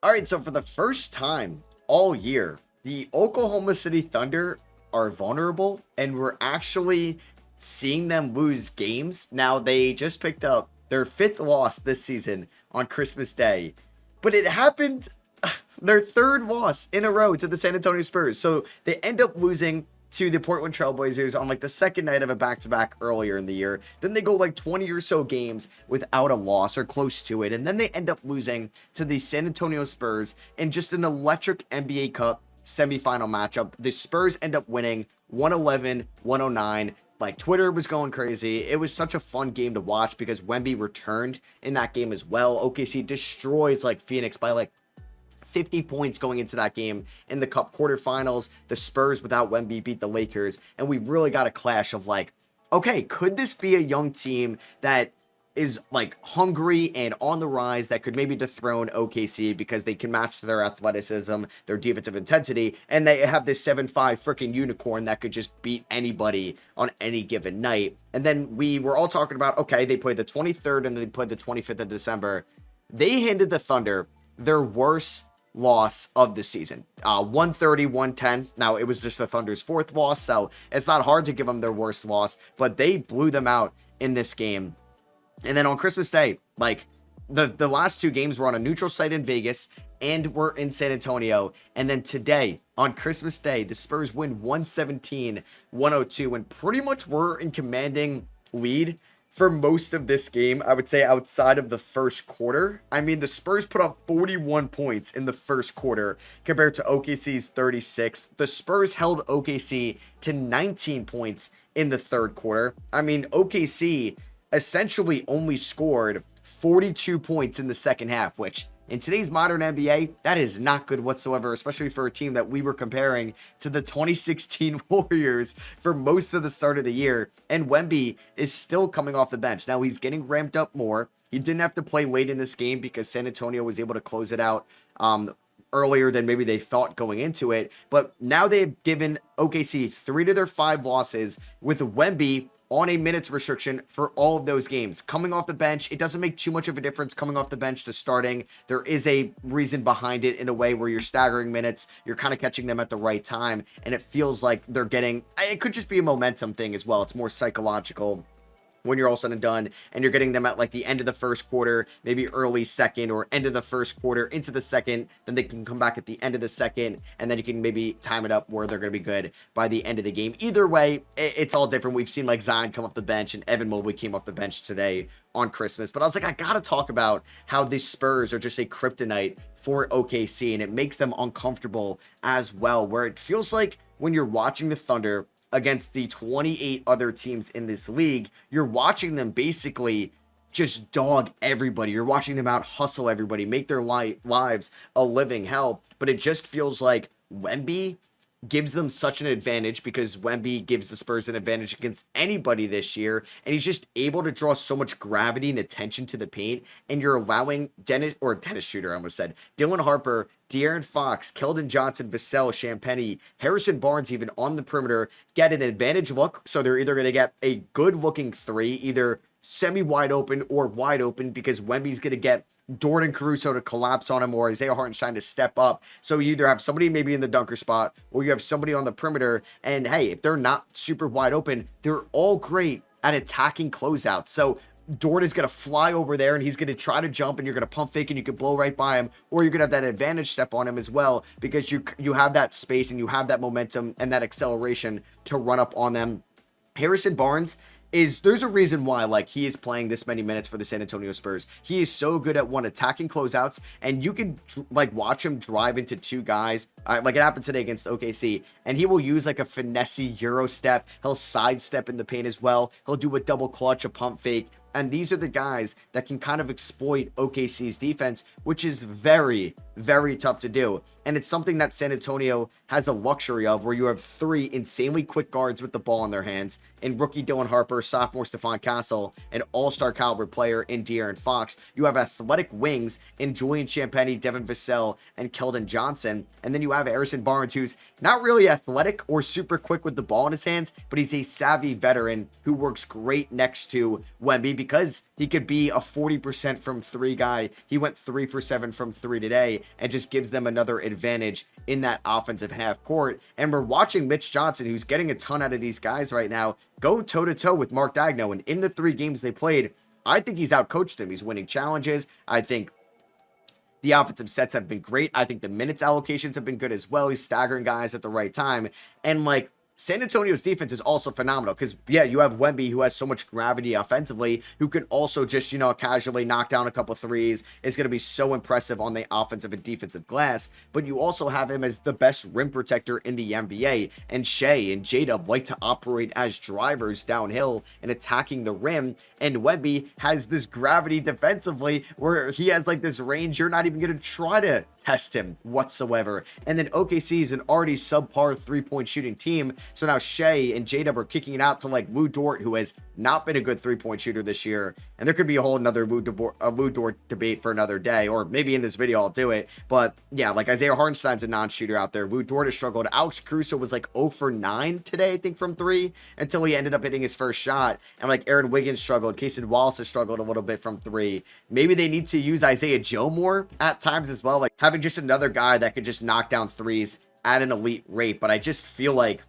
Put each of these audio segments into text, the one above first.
All right, so for the first time all year, the Oklahoma City Thunder are vulnerable, and we're actually seeing them lose games. Now, they just picked up their fifth loss this season on Christmas Day, but it happened their third loss in a row to the San Antonio Spurs. So they end up losing to the Portland Trailblazers on like the second night of a back-to-back earlier in the year. Then they go like 20 or so games without a loss or close to it. And then they end up losing to the San Antonio Spurs in just an electric NBA Cup semifinal matchup. The Spurs end up winning 111-109. Like, Twitter was going crazy. It was such a fun game to watch because Wemby returned in that game as well. OKC destroys like Phoenix by like 50 points going into that game in the Cup quarterfinals. The Spurs without Wemby beat the Lakers, and we really got a clash of like, okay, could this be a young team that is like hungry and on the rise that could maybe dethrone OKC because they can match their athleticism, their defensive intensity, and they have this 7-5 freaking unicorn that could just beat anybody on any given night. And then we were all talking about, okay, they played the 23rd and they played the 25th of December. They handed the Thunder their worst loss of the season. 130-110. Now, it was just the Thunder's fourth loss, so it's not hard to give them their worst loss, but they blew them out in this game. And then on Christmas Day, like, the last two games were on a neutral site in Vegas and were in San Antonio. And then today, on Christmas Day, the Spurs win 117-102 and pretty much were in commanding lead for most of this game, I would say, outside of the first quarter. I mean, the Spurs put up 41 points in the first quarter compared to OKC's 36. The Spurs held OKC to 19 points in the third quarter. I mean, OKC essentially only scored 42 points in the second half, which in today's modern NBA, that is not good whatsoever, especially for a team that we were comparing to the 2016 Warriors for most of the start of the year. And Wemby is still coming off the bench. Now, he's getting ramped up more. He didn't have to play late in this game because San Antonio was able to close it out earlier than maybe they thought going into it. But now they've given OKC 3 to their 5 losses with Wemby on a minutes restriction for all of those games. Coming off the bench, it doesn't make too much of a difference coming off the bench to starting. There is a reason behind it in a way where you're staggering minutes, you're kind of catching them at the right time, and it feels like they're getting, it could just be a momentum thing as well. It's more psychological when you're all said and done, and you're getting them at like the end of the first quarter, maybe early second, or end of the first quarter into the second, then they can come back at the end of the second, and then you can maybe time it up where they're going to be good by the end of the game. Either way, it's all different. We've seen like Zion come off the bench, and Evan Mobley came off the bench today on Christmas, but I was like, I gotta talk about how the Spurs are just a kryptonite for OKC, and it makes them uncomfortable as well, where it feels like when you're watching the Thunder against the 28 other teams in this league, you're watching them basically just dog everybody. You're watching them out hustle everybody, make their lives a living hell. But it just feels like Wemby gives them such an advantage because Wemby gives the Spurs an advantage against anybody this year, and he's just able to draw so much gravity and attention to the paint, and you're allowing Dennis Shooter, I almost said, Dylan Harper, De'Aaron Fox, Keldon Johnson, Vassell, Champagnie, Harrison Barnes even on the perimeter get an advantage look, so they're either going to get a good-looking three, either semi-wide open or wide open, because Wemby's going to get Jordan Caruso to collapse on him or Isaiah Hartenstein to step up. So you either have somebody maybe in the dunker spot or you have somebody on the perimeter. And hey, if they're not super wide open, they're all great at attacking closeouts. So Jordan's going to fly over there and he's going to try to jump and you're going to pump fake and you can blow right by him, or you're going to have that advantage step on him as well because you have that space and you have that momentum and that acceleration to run up on them. Harrison Barnes there's a reason why like he is playing this many minutes for the San Antonio Spurs. He is so good at attacking closeouts, and you can like watch him drive into two guys like it happened today against OKC, and he will use like a finesse Euro step. He'll sidestep in the paint as well. He'll do a double clutch, a pump fake. And these are the guys that can kind of exploit OKC's defense, which is very, very tough to do. And it's something that San Antonio has a luxury of, where you have three insanely quick guards with the ball in their hands, and rookie Dylan Harper, sophomore Stephon Castle, an all-star caliber player in De'Aaron Fox. You have athletic wings in Julian Champagnie, Devin Vassell, and Keldon Johnson. And then you have Harrison Barnes, who's not really athletic or super quick with the ball in his hands, but he's a savvy veteran who works great next to Wemby because he could be a 40% from three guy. He went 3 for 7 from three today, and just gives them another advantage in that offensive half court. And we're watching Mitch Johnson, who's getting a ton out of these guys right now, go toe-to-toe with Mark Daigneault. And in the 3 games they played, I think he's outcoached him. He's winning challenges. I think the offensive sets have been great. I think the minutes allocations have been good as well. He's staggering guys at the right time. And like, San Antonio's defense is also phenomenal because, yeah, you have Wemby, who has so much gravity offensively, who can also just, casually knock down a couple threes. Is going to be so impressive on the offensive and defensive glass. But you also have him as the best rim protector in the NBA. And Shea and J-Dub like to operate as drivers downhill and attacking the rim. And Wemby has this gravity defensively where he has like this range. You're not even going to try to test him whatsoever. And then OKC is an already subpar 3-point shooting team. So now Shea and J-Dub are kicking it out to like Lou Dort, who has not been a good 3-point shooter this year. And there could be a whole another Lou Dort debate for another day, or maybe in this video I'll do it. But yeah, like Isaiah Hartenstein's a non-shooter out there. Lou Dort has struggled. Alex Caruso was like 0 for 9 today, I think, from 3 until he ended up hitting his first shot. And like Aaron Wiggins struggled. Kaysen Wallace has struggled a little bit from 3. Maybe they need to use Isaiah Joe more at times as well. Like having just another guy that could just knock down threes at an elite rate. But I just feel like,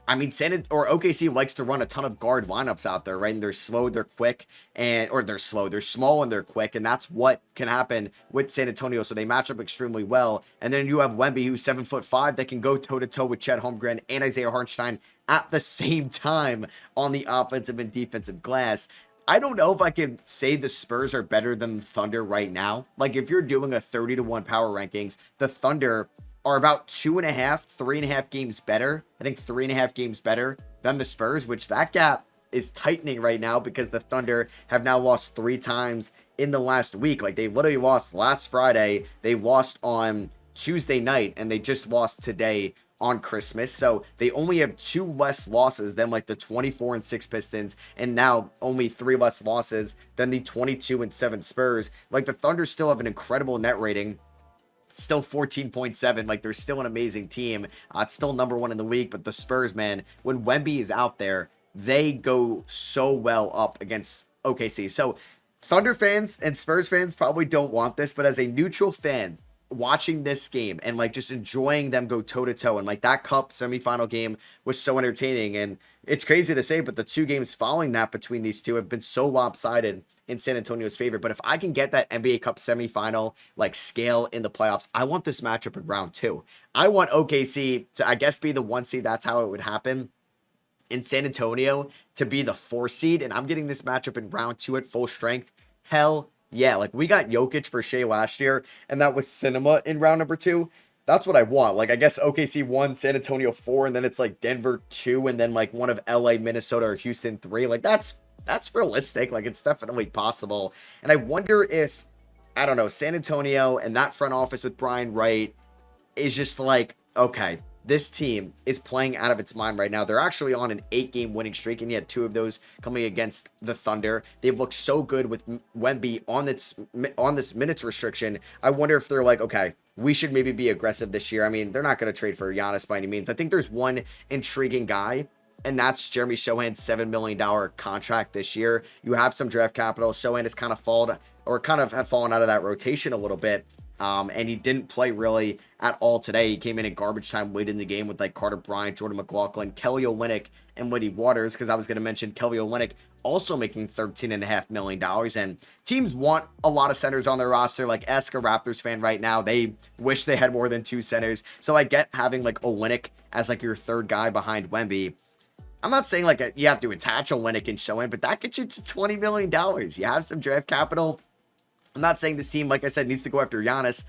I mean, OKC likes to run a ton of guard lineups out there, right? And they're slow, they're quick, they're small and they're quick, and that's what can happen with San Antonio. So they match up extremely well. And then you have Wemby, who's 7'5", that can go toe-to-toe with Chet Holmgren and Isaiah Hartenstein at the same time on the offensive and defensive glass. I don't know if I can say the Spurs are better than the Thunder right now. Like, if you're doing a 30-1 power rankings, the Thunder are about 2.5, 3.5 games better. I think 3.5 games better than the Spurs, which that gap is tightening right now because the Thunder have now lost 3 times in the last week. Like, they literally lost last Friday, they lost on Tuesday night, and they just lost today on Christmas. So they only have 2 less losses than like the 24-6 Pistons, and now only 3 less losses than the 22-7 Spurs. Like, the Thunder still have an incredible net rating. Still 14.7. Like, they're still an amazing team. It's still number 1 in the league. But the Spurs, man, when Wemby is out there, they go so well up against OKC. So Thunder fans and Spurs fans probably don't want this, but as a neutral fan watching this game and like just enjoying them go toe to toe, and like that cup semifinal game was so entertaining. And it's crazy to say, but the 2 games following that between these two have been so lopsided in San Antonio's favor. But if I can get that NBA Cup semifinal like scale in the playoffs, I want this matchup in round 2. I want OKC to, I guess, be the 1 seed. That's how it would happen. In San Antonio to be the 4 seed, and I'm getting this matchup in round 2 at full strength. Hell yeah. Like, we got Jokic for Shea last year, and that was cinema in round number 2. That's what I want. Like, I guess OKC 1, San Antonio 4, and then it's like Denver 2, and then like one of LA, Minnesota, or Houston 3. Like, that's realistic. Like, it's definitely possible. And I wonder if, I don't know, San Antonio and that front office with Brian Wright is just like, okay, this team is playing out of its mind right now. They're actually on an 8-game winning streak, and you had 2 of those coming against the Thunder. They've looked so good with Wemby on this minutes restriction. I wonder if they're like, okay, we should maybe be aggressive this year. I mean, they're not going to trade for Giannis by any means. I think there's one intriguing guy, and that's Jeremy Sohan's $7 million contract this year. You have some draft capital. Sohan has kind of fallen out of that rotation a little bit. And he didn't play really at all today. He came in at garbage time late in the game with like Carter Bryant, Jordan McLaughlin, Kelly Olynyk, and Woody Waters, because I was going to mention Kelly Olynyk also making $13.5 million. And teams want a lot of centers on their roster. Like, ask a Raptors fan right now, they wish they had more than 2 centers. So I get having like Olynyk as like your 3rd guy behind Wemby. I'm not saying like you have to attach Olynyk and Sohan, but that gets you to $20 million. You have some draft capital. I'm not saying this team, like I said, needs to go after Giannis.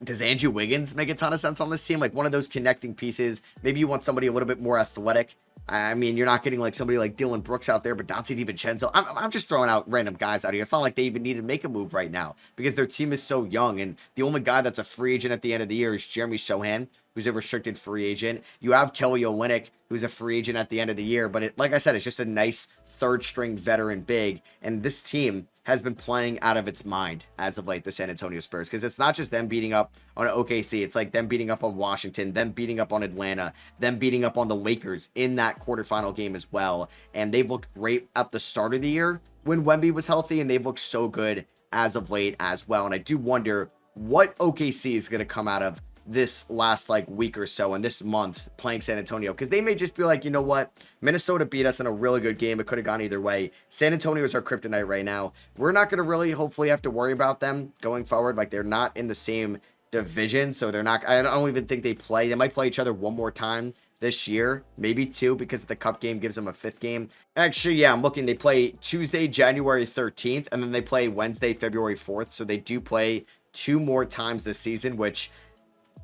Does Andrew Wiggins make a ton of sense on this team? Like, one of those connecting pieces. Maybe you want somebody a little bit more athletic. I mean, you're not getting like somebody like Dylan Brooks out there, but Dante DiVincenzo. I'm just throwing out random guys out here. It's not like they even need to make a move right now because their team is so young. And the only guy that's a free agent at the end of the year is Jeremy Sohan, who's a restricted free agent. You have Kelly Olynyk, who's a free agent at the end of the year. But like I said, it's just a nice 3rd-string veteran big. And this team has been playing out of its mind as of late, the San Antonio Spurs, because it's not just them beating up on OKC. It's like them beating up on Washington, them beating up on Atlanta, them beating up on the Lakers in that quarterfinal game as well. And they've looked great at the start of the year when Wemby was healthy, and they've looked so good as of late as well. And I do wonder what OKC is going to come out of this last like week or so and this month playing San Antonio, because they may just be like, you know what, Minnesota beat us in a really good game. It could have gone either way. San Antonio is our kryptonite right now. We're not going to really hopefully have to worry about them going forward. Like, they're not in the same division, so they're not, I don't even think they might play each other one more time this year, maybe two, because the cup game gives them a fifth game. Actually, yeah, I'm looking, they play Tuesday, January 13th, and then they play Wednesday, February 4th. So they do play two more times this season, which,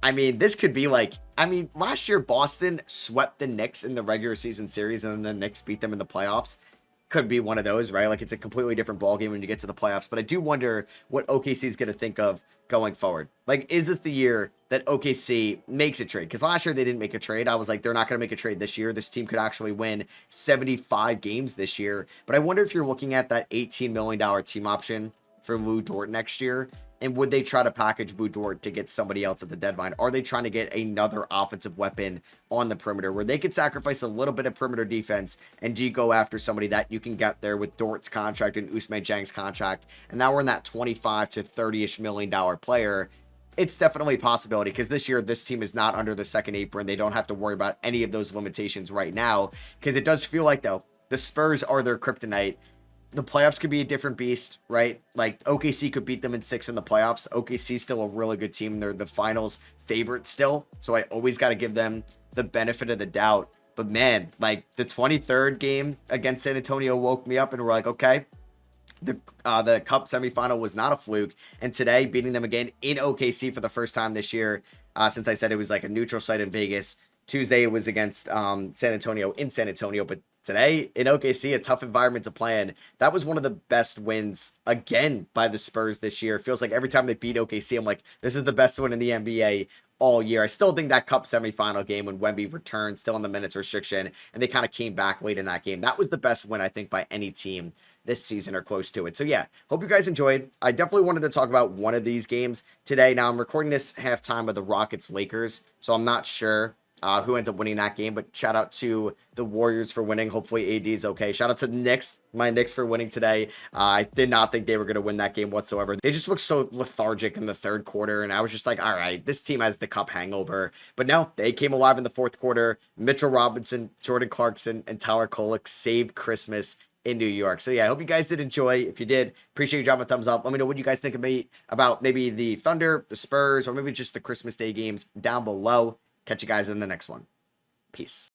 I mean, this could be like, I mean, last year Boston swept the Knicks in the regular season series, and then the Knicks beat them in the playoffs. Could be one of those, right? Like, it's a completely different ballgame when you get to the playoffs. But I do wonder what OKC is going to think of going forward. Like, is this the year that OKC makes a trade? Because last year they didn't make a trade. I was like, they're not going to make a trade this year. This team could actually win 75 games this year. But I wonder if you're looking at that $18 million team option for Lou Dort next year. And would they try to package Vu Dort to get somebody else at the deadline? Are they trying to get another offensive weapon on the perimeter where they could sacrifice a little bit of perimeter defense, and do you go after somebody that you can get there with Dort's contract and Ousmane Dieng's contract? And now we're in that 25 to 30-ish million dollar player. It's definitely a possibility, because this year this team is not under the second apron. They don't have to worry about any of those limitations right now, because it does feel like, though, the Spurs are their kryptonite. The playoffs could be a different beast, right? Like, OKC could beat them in 6 in the playoffs. OKC's still a really good team. They're the finals favorite still. So I always got to give them the benefit of the doubt. But man, like, the 23rd game against San Antonio woke me up, and we're like, okay, the cup semifinal was not a fluke. And today, beating them again in OKC for the first time this year, since I said it was like a neutral site in Vegas. Tuesday it was against San Antonio in San Antonio, but today in OKC, a tough environment to play in. That was one of the best wins again by the Spurs this year. It feels like every time they beat OKC, I'm like, this is the best win in the NBA all year. I still think that cup semifinal game when Wemby returned, still on the minutes restriction, and they kind of came back late in that game, that was the best win, I think, by any team this season or close to it. So yeah, hope you guys enjoyed. I definitely wanted to talk about one of these games today. Now, I'm recording this halftime of the Rockets Lakers, so I'm not sure who ends up winning that game, but shout out to the Warriors for winning. Hopefully AD is okay. Shout out to the Knicks, my Knicks, for winning today. I did not think they were going to win that game whatsoever. They just looked so lethargic in the third quarter, and I was just like, all right, this team has the cup hangover. But no, they came alive in the fourth quarter. Mitchell Robinson, Jordan Clarkson, and Tyler Kolek saved Christmas in New York. So yeah, I hope you guys did enjoy. If you did, appreciate you dropping a thumbs up. Let me know what you guys think of me about maybe the Thunder, the Spurs, or maybe just the Christmas Day games down below. Catch you guys in the next one. Peace.